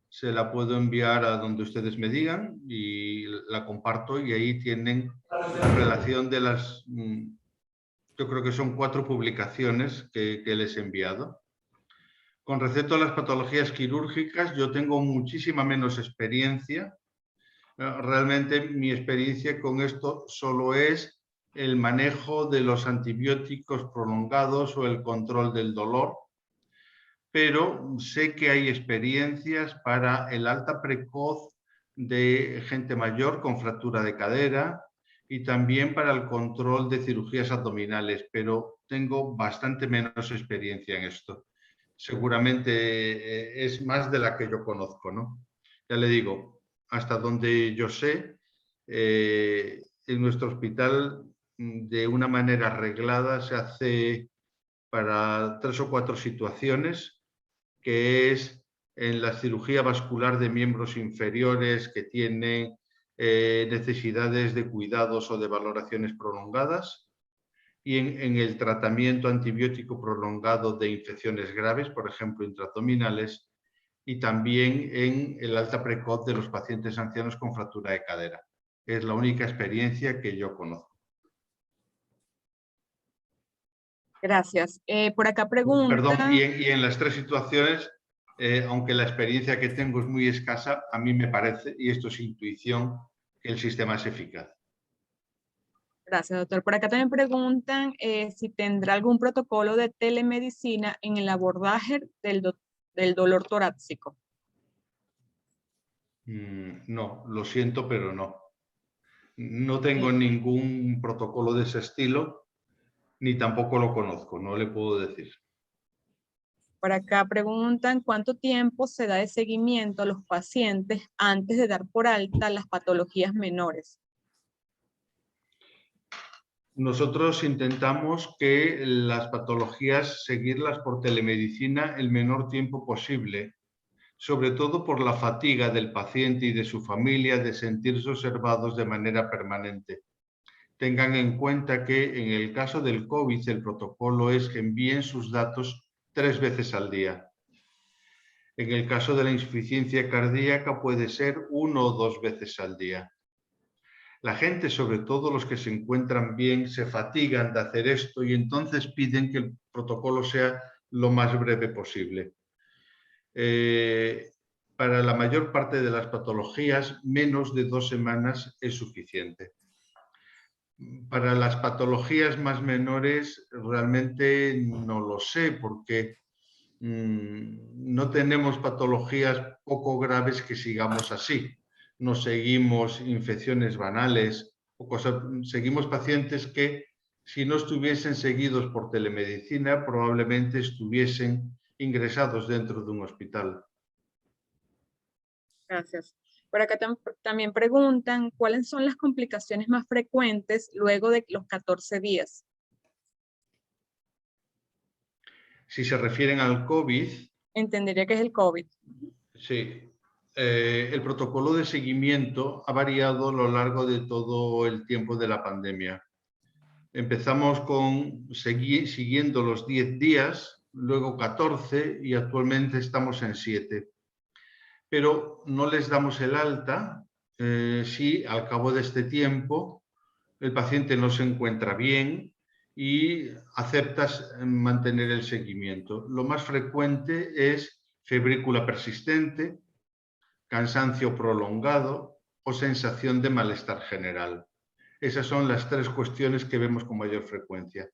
se la puedo enviar a donde ustedes me digan y la comparto, y ahí tienen la relación de las... Yo creo que son 4 publicaciones que les he enviado. Con respecto a las patologías quirúrgicas, yo tengo muchísima menos experiencia. Realmente mi experiencia con esto solo es el manejo de los antibióticos prolongados o el control del dolor, pero sé que hay experiencias para el alta precoz de gente mayor con fractura de cadera y también para el control de cirugías abdominales, pero tengo bastante menos experiencia en esto. Seguramente es más de la que yo conozco, ¿no? Ya le digo, hasta donde yo sé, en nuestro hospital de una manera arreglada se hace para 3 o 4 situaciones, que es en la cirugía vascular de miembros inferiores que tienen necesidades de cuidados o de valoraciones prolongadas, y en el tratamiento antibiótico prolongado de infecciones graves, por ejemplo, intraabdominales, y también en el alta precoz de los pacientes ancianos con fractura de cadera. Es la única experiencia que yo conozco. Gracias. Por acá pregunta... Perdón, y en las 3 situaciones, aunque la experiencia que tengo es muy escasa, a mí me parece, y esto es intuición, que el sistema es eficaz. Gracias, doctor. Por acá también preguntan si tendrá algún protocolo de telemedicina en el abordaje del dolor torácico. No, lo siento, pero no. No tengo ningún protocolo de ese estilo, ni tampoco lo conozco, no le puedo decir. Por acá preguntan cuánto tiempo se da de seguimiento a los pacientes antes de dar por alta las patologías menores. Nosotros intentamos que las patologías seguirlas por telemedicina el menor tiempo posible, sobre todo por la fatiga del paciente y de su familia de sentirse observados de manera permanente. Tengan en cuenta que en el caso del COVID el protocolo es que envíen sus datos 3 veces al día. En el caso de la insuficiencia cardíaca puede ser 1 o 2 veces al día. La gente, sobre todo los que se encuentran bien, se fatigan de hacer esto y entonces piden que el protocolo sea lo más breve posible. Para la mayor parte de las patologías, menos de 2 semanas es suficiente. Para las patologías más menores, realmente no lo sé, porque no tenemos patologías poco graves que sigamos así. No seguimos infecciones banales, seguimos pacientes que, si no estuviesen seguidos por telemedicina, probablemente estuviesen ingresados dentro de un hospital. Gracias. Por acá también preguntan cuáles son las complicaciones más frecuentes luego de los 14 días. Si se refieren al COVID... Entendería que es el COVID. Sí. El protocolo de seguimiento ha variado a lo largo de todo el tiempo de la pandemia. Empezamos siguiendo los 10 días, luego 14 y actualmente estamos en 7. Pero no les damos el alta si al cabo de este tiempo el paciente no se encuentra bien y aceptas mantener el seguimiento. Lo más frecuente es febrícula persistente, cansancio prolongado o sensación de malestar general. Esas son las 3 cuestiones que vemos con mayor frecuencia.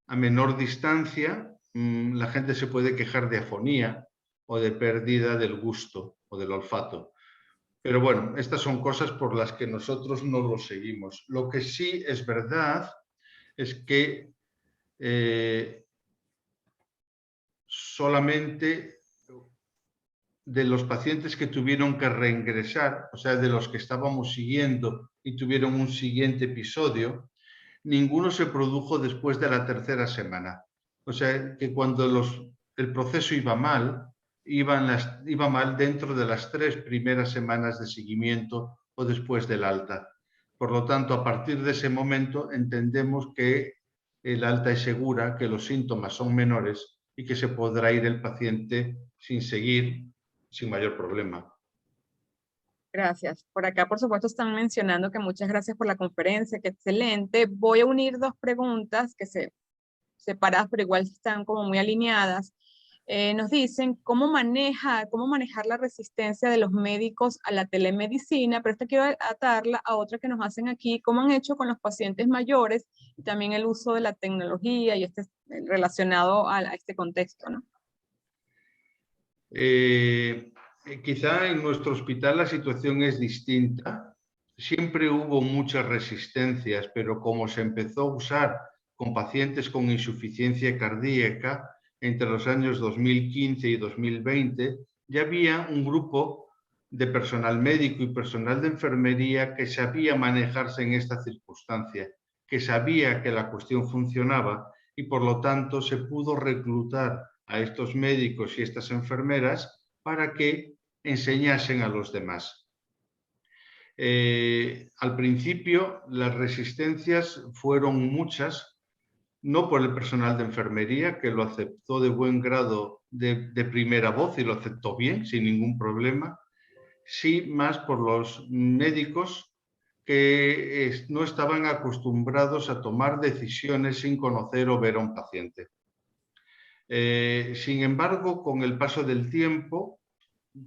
A menor distancia, la gente se puede quejar de afonía o de pérdida del gusto o del olfato. Pero bueno, estas son cosas por las que nosotros no lo seguimos. Lo que sí es verdad es que solamente de los pacientes que tuvieron que reingresar, o sea, de los que estábamos siguiendo y tuvieron un siguiente episodio, ninguno se produjo después de la tercera semana. O sea, que cuando el proceso iba mal, iba mal dentro de las 3 primeras semanas de seguimiento o después del alta. Por lo tanto, a partir de ese momento entendemos que el alta es segura, que los síntomas son menores y que se podrá ir el paciente sin seguir, sin mayor problema. Gracias. Por acá, por supuesto, están mencionando que muchas gracias por la conferencia, que excelente. Voy a unir 2 preguntas que separadas, pero igual están como muy alineadas. Nos dicen cómo manejar la resistencia de los médicos a la telemedicina, pero esta quiero atarla a otra que nos hacen aquí, cómo han hecho con los pacientes mayores y también el uso de la tecnología y relacionado a este contexto, ¿no? Quizá en nuestro hospital la situación es distinta. Siempre hubo muchas resistencias, pero como se empezó a usar con pacientes con insuficiencia cardíaca entre los años 2015 y 2020, ya había un grupo de personal médico y personal de enfermería que sabía manejarse en esta circunstancia, que sabía que la cuestión funcionaba y por lo tanto se pudo reclutar a estos médicos y estas enfermeras para que enseñasen a los demás. Al principio las resistencias fueron muchas, no por el personal de enfermería, que lo aceptó de buen grado de primera voz y lo aceptó bien, sin ningún problema, sí más por los médicos que no estaban acostumbrados a tomar decisiones sin conocer o ver a un paciente. Sin embargo, con el paso del tiempo,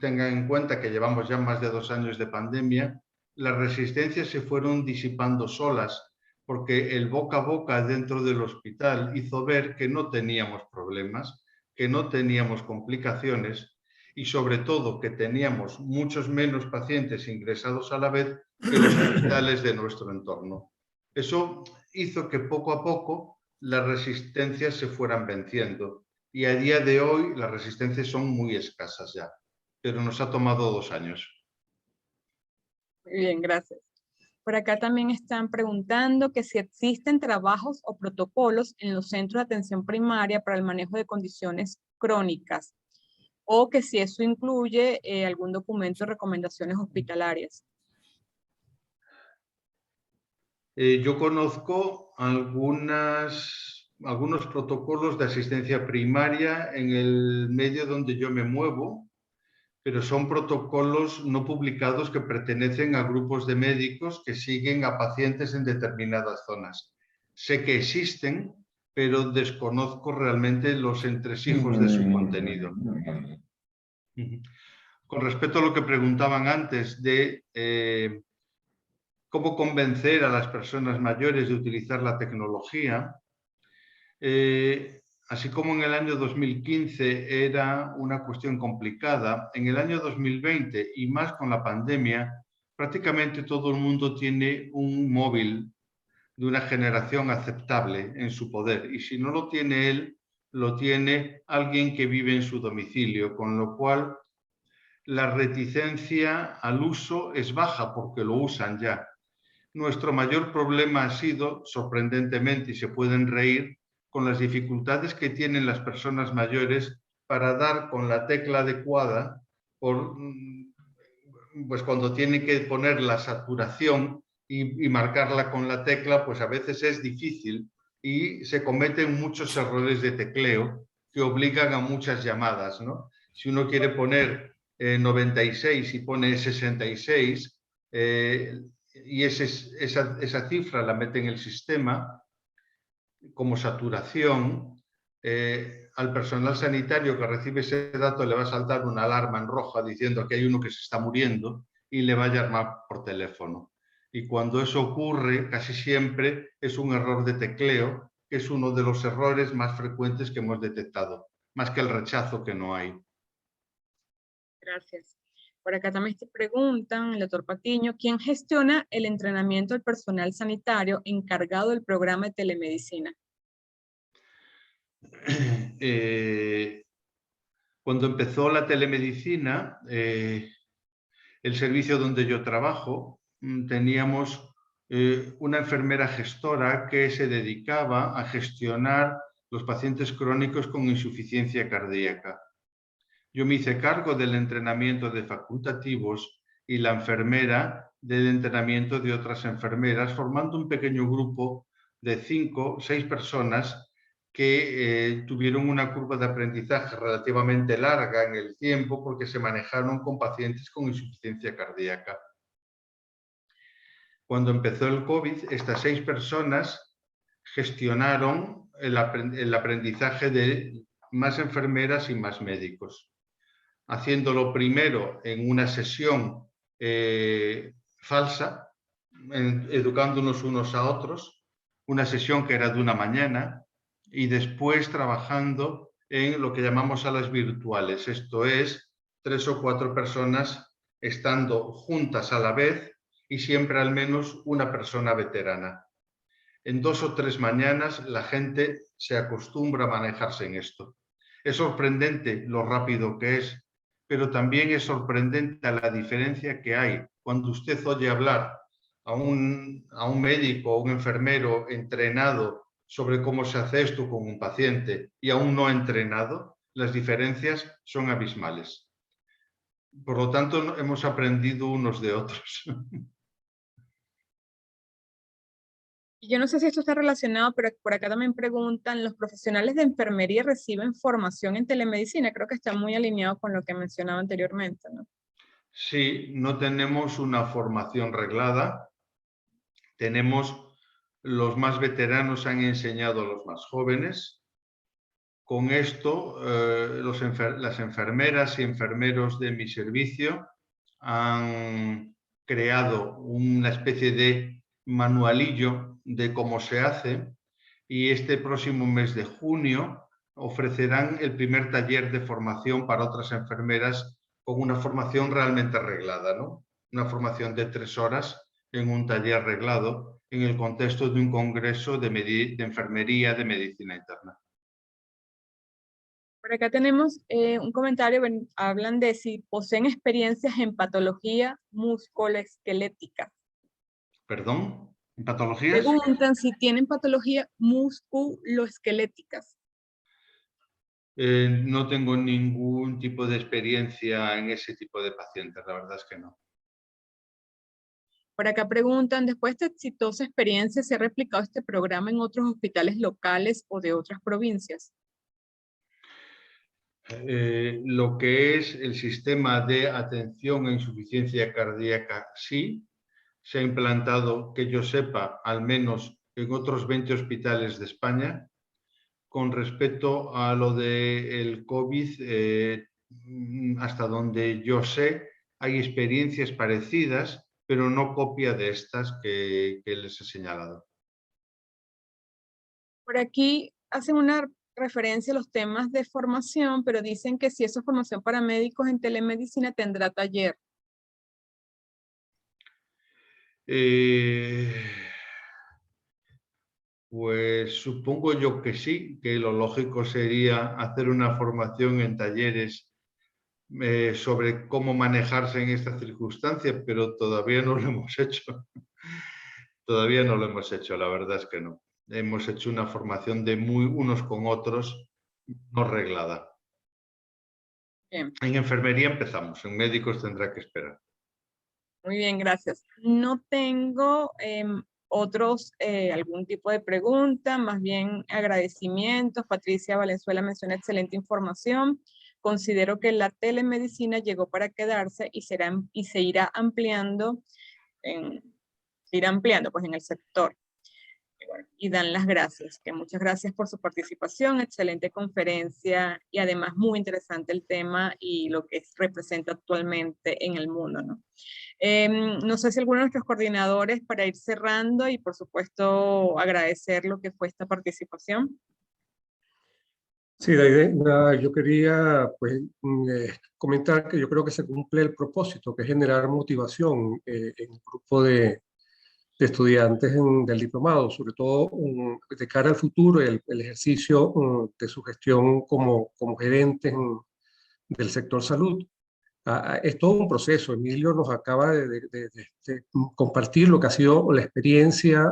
tengan en cuenta que llevamos ya más de 2 años de pandemia, las resistencias se fueron disipando solas, porque el boca a boca dentro del hospital hizo ver que no teníamos problemas, que no teníamos complicaciones y sobre todo que teníamos muchos menos pacientes ingresados a la vez que los hospitales de nuestro entorno. Eso hizo que poco a poco las resistencias se fueran venciendo y a día de hoy las resistencias son muy escasas ya, pero nos ha tomado 2 años. Muy bien, gracias. Por acá también están preguntando que si existen trabajos o protocolos en los centros de atención primaria para el manejo de condiciones crónicas o que si eso incluye algún documento de recomendaciones hospitalarias. Yo conozco algunos protocolos de asistencia primaria en el medio donde yo me muevo, pero son protocolos no publicados que pertenecen a grupos de médicos que siguen a pacientes en determinadas zonas. Sé que existen, pero desconozco realmente los entresijos de su contenido. Con respecto a lo que preguntaban antes de cómo convencer a las personas mayores de utilizar la tecnología, así como en el año 2015 era una cuestión complicada, en el año 2020 y más con la pandemia, prácticamente todo el mundo tiene un móvil de una generación aceptable en su poder y si no lo tiene él, lo tiene alguien que vive en su domicilio, con lo cual la reticencia al uso es baja porque lo usan ya. Nuestro mayor problema ha sido, sorprendentemente, y se pueden reír, con las dificultades que tienen las personas mayores para dar con la tecla adecuada, pues cuando tienen que poner la saturación y marcarla con la tecla, pues a veces es difícil y se cometen muchos errores de tecleo que obligan a muchas llamadas, ¿no? Si uno quiere poner 96 y pone 66, y esa cifra la mete en el sistema como saturación, al personal sanitario que recibe ese dato le va a saltar una alarma en roja diciendo que hay uno que se está muriendo y le va a llamar por teléfono. Y cuando eso ocurre, casi siempre es un error de tecleo, que es uno de los errores más frecuentes que hemos detectado, más que el rechazo que no hay. Gracias. Por acá también te preguntan, el doctor Patiño, ¿quién gestiona el entrenamiento del personal sanitario encargado del programa de telemedicina? Cuando empezó la telemedicina, el servicio donde yo trabajo, teníamos una enfermera gestora que se dedicaba a gestionar los pacientes crónicos con insuficiencia cardíaca. Yo me hice cargo del entrenamiento de facultativos y la enfermera del entrenamiento de otras enfermeras, formando un pequeño grupo de 5 o 6 personas que tuvieron una curva de aprendizaje relativamente larga en el tiempo porque se manejaron con pacientes con insuficiencia cardíaca. Cuando empezó el COVID, estas 6 personas gestionaron el aprendizaje de más enfermeras y más médicos, haciéndolo primero en una sesión falsa, educándonos unos a otros, una sesión que era de una mañana, y después trabajando en lo que llamamos salas virtuales, esto es 3 o 4 personas estando juntas a la vez y siempre al menos una persona veterana. En 2 o 3 mañanas la gente se acostumbra a manejarse en esto. Es sorprendente lo rápido que es, pero también es sorprendente la diferencia que hay cuando usted oye hablar a un médico o un enfermero entrenado sobre cómo se hace esto con un paciente y a un no entrenado. Las diferencias son abismales. Por lo tanto, hemos aprendido unos de otros. Yo no sé si esto está relacionado, pero por acá también preguntan, ¿los profesionales de enfermería reciben formación en telemedicina? Creo que está muy alineado con lo que mencionaba anteriormente, ¿no? Sí, no tenemos una formación reglada. Los más veteranos han enseñado a los más jóvenes. Con esto, las enfermeras y enfermeros de mi servicio han creado una especie de manualillo de cómo se hace, y este próximo mes de junio ofrecerán el primer taller de formación para otras enfermeras con una formación realmente reglada, ¿no? Una formación de 3 horas en un taller reglado en el contexto de un congreso de enfermería de medicina interna. Por acá tenemos un comentario, hablan de si poseen experiencias en patología musculoesquelética. ¿Perdón? ¿En patologías? Preguntan si tienen patología musculoesqueléticas. No tengo ningún tipo de experiencia en ese tipo de pacientes, la verdad es que no. Por acá preguntan, después de esta exitosa experiencia, ¿se ha replicado este programa en otros hospitales locales o de otras provincias? Lo que es el sistema de atención a insuficiencia cardíaca, sí. Se ha implantado, que yo sepa, al menos en otros 20 hospitales de España. Con respecto a lo del COVID, hasta donde yo sé, hay experiencias parecidas, pero no copia de estas que les he señalado. Por aquí hacen una referencia a los temas de formación, pero dicen que si eso es formación para médicos en telemedicina, tendrá taller. Pues supongo yo que sí, que lo lógico sería hacer una formación en talleres sobre cómo manejarse en esta circunstancia, pero todavía no lo hemos hecho. Todavía no lo hemos hecho, la verdad es que no. Hemos hecho una formación de unos con otros, no reglada. Bien. En enfermería empezamos, en médicos tendrá que esperar. Muy bien, gracias. No tengo algún tipo de pregunta, más bien agradecimientos. Patricia Valenzuela menciona excelente información. Considero que la telemedicina llegó para quedarse y se irá ampliando pues, en el sector. Y dan las gracias, que muchas gracias por su participación, excelente conferencia y además muy interesante el tema y lo que representa actualmente en el mundo, ¿no? No sé si alguno de nuestros coordinadores, para ir cerrando y por supuesto agradecer lo que fue esta participación. Sí, yo quería pues, comentar que yo creo que se cumple el propósito, que es generar motivación en un grupo de estudiantes del diplomado, sobre todo de cara al futuro y el ejercicio de su gestión como gerentes del sector salud. Es todo un proceso. Emilio nos acaba de compartir lo que ha sido la experiencia,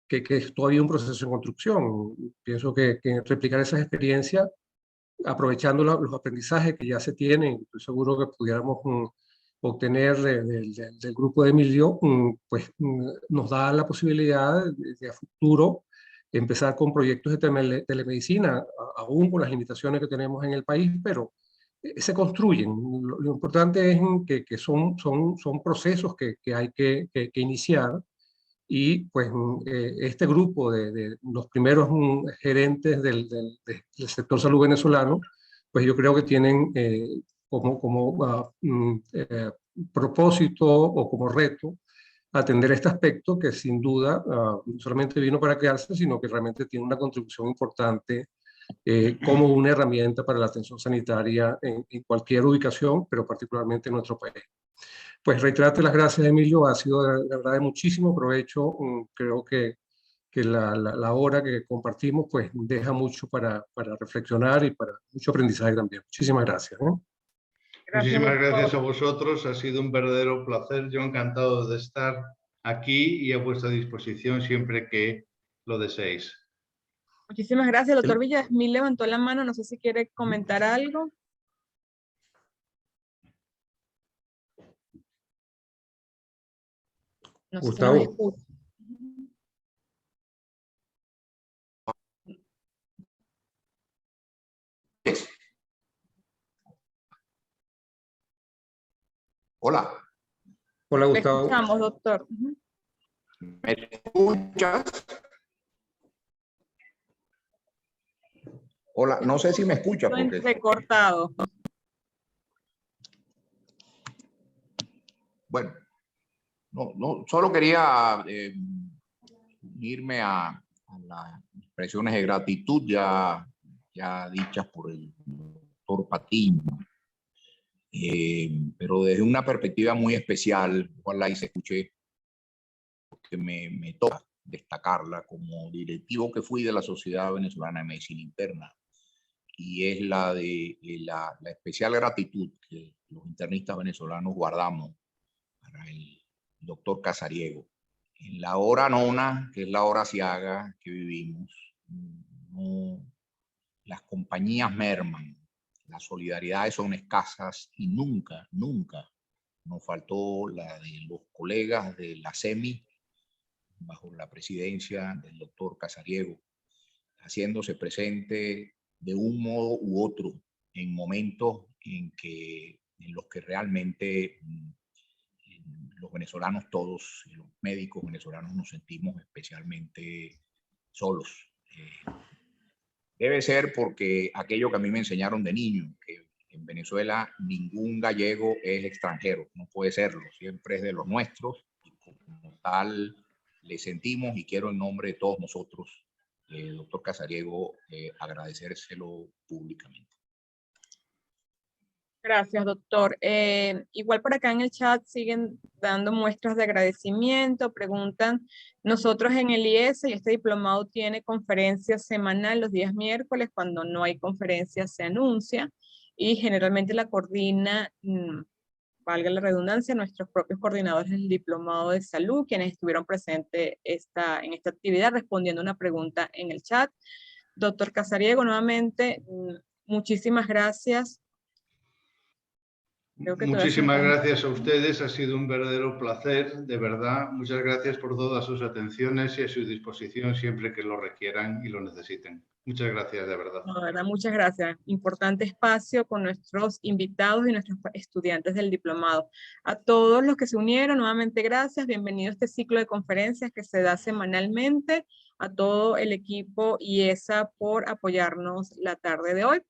que es todavía un proceso en construcción. Pienso que replicar esas experiencias, aprovechando los aprendizajes que ya se tienen, estoy seguro que pudiéramos obtener del grupo de Emilio, pues nos da la posibilidad de a futuro empezar con proyectos de telemedicina, aún con las limitaciones que tenemos en el país, pero se construyen. Lo importante es que son procesos que hay que iniciar, y pues este grupo de los primeros gerentes del sector salud venezolano, pues yo creo que tienen como propósito o como reto atender este aspecto que sin duda no solamente vino para quedarse, sino que realmente tiene una contribución importante como una herramienta para la atención sanitaria en cualquier ubicación, pero particularmente en nuestro país. Pues reiterarte las gracias, Emilio, ha sido de verdad de muchísimo provecho. Creo que la hora que compartimos pues deja mucho para reflexionar y para mucho aprendizaje también. Muchísimas gracias. Muchísimas gracias a vosotros, ha sido un verdadero placer. Yo encantado de estar aquí y a vuestra disposición siempre que lo deseéis. Muchísimas gracias, doctor Villasmil levantó la mano, no sé si quiere comentar algo. No sé si nos escucha. Hola. Hola, Gustavo. Le escuchamos, doctor. ¿Me escuchas? Hola, no sé si me escucha. Porque... Recortado. Bueno, no, solo quería unirme a las expresiones de gratitud ya dichas por el doctor Patiño, pero desde una perspectiva muy especial, ojalá y se escuche, porque me toca destacarla como directivo que fui de la Sociedad Venezolana de Medicina Interna, y es la de la especial gratitud que los internistas venezolanos guardamos para el doctor Casariego. En la hora nona, que es la hora ciaga que vivimos, las compañías merman, las solidaridades son escasas y nunca nos faltó la de los colegas de la SEMI, bajo la presidencia del doctor Casariego, haciéndose presente de un modo u otro en momentos en los que realmente los venezolanos todos, los médicos venezolanos, nos sentimos especialmente solos. Debe ser porque aquello que a mí me enseñaron de niño, que en Venezuela ningún gallego es extranjero, no puede serlo, siempre es de los nuestros, y como tal le sentimos, y quiero en nombre de todos nosotros, doctor Casariego, agradecérselo públicamente. Gracias, doctor. Igual por acá en el chat siguen dando muestras de agradecimiento, preguntan, nosotros en el IES y este diplomado tiene conferencia semanal los días miércoles, cuando no hay conferencia se anuncia, y generalmente la coordina, valga la redundancia, nuestros propios coordinadores del diplomado de salud, quienes estuvieron presentes en esta actividad respondiendo una pregunta en el chat. Doctor Casariego, nuevamente, muchísimas gracias. Muchísimas gracias a ustedes, ha sido un verdadero placer, de verdad. Muchas gracias por todas sus atenciones y a su disposición siempre que lo requieran y lo necesiten. Muchas gracias, de verdad. No, de verdad, muchas gracias. Importante espacio con nuestros invitados y nuestros estudiantes del diplomado. A todos los que se unieron, nuevamente gracias. Bienvenido a este ciclo de conferencias que se da semanalmente. A todo el equipo IESA por apoyarnos la tarde de hoy.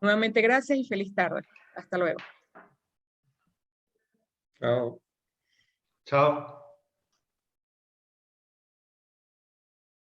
Nuevamente gracias y feliz tarde. Hasta luego. Chao. Chao.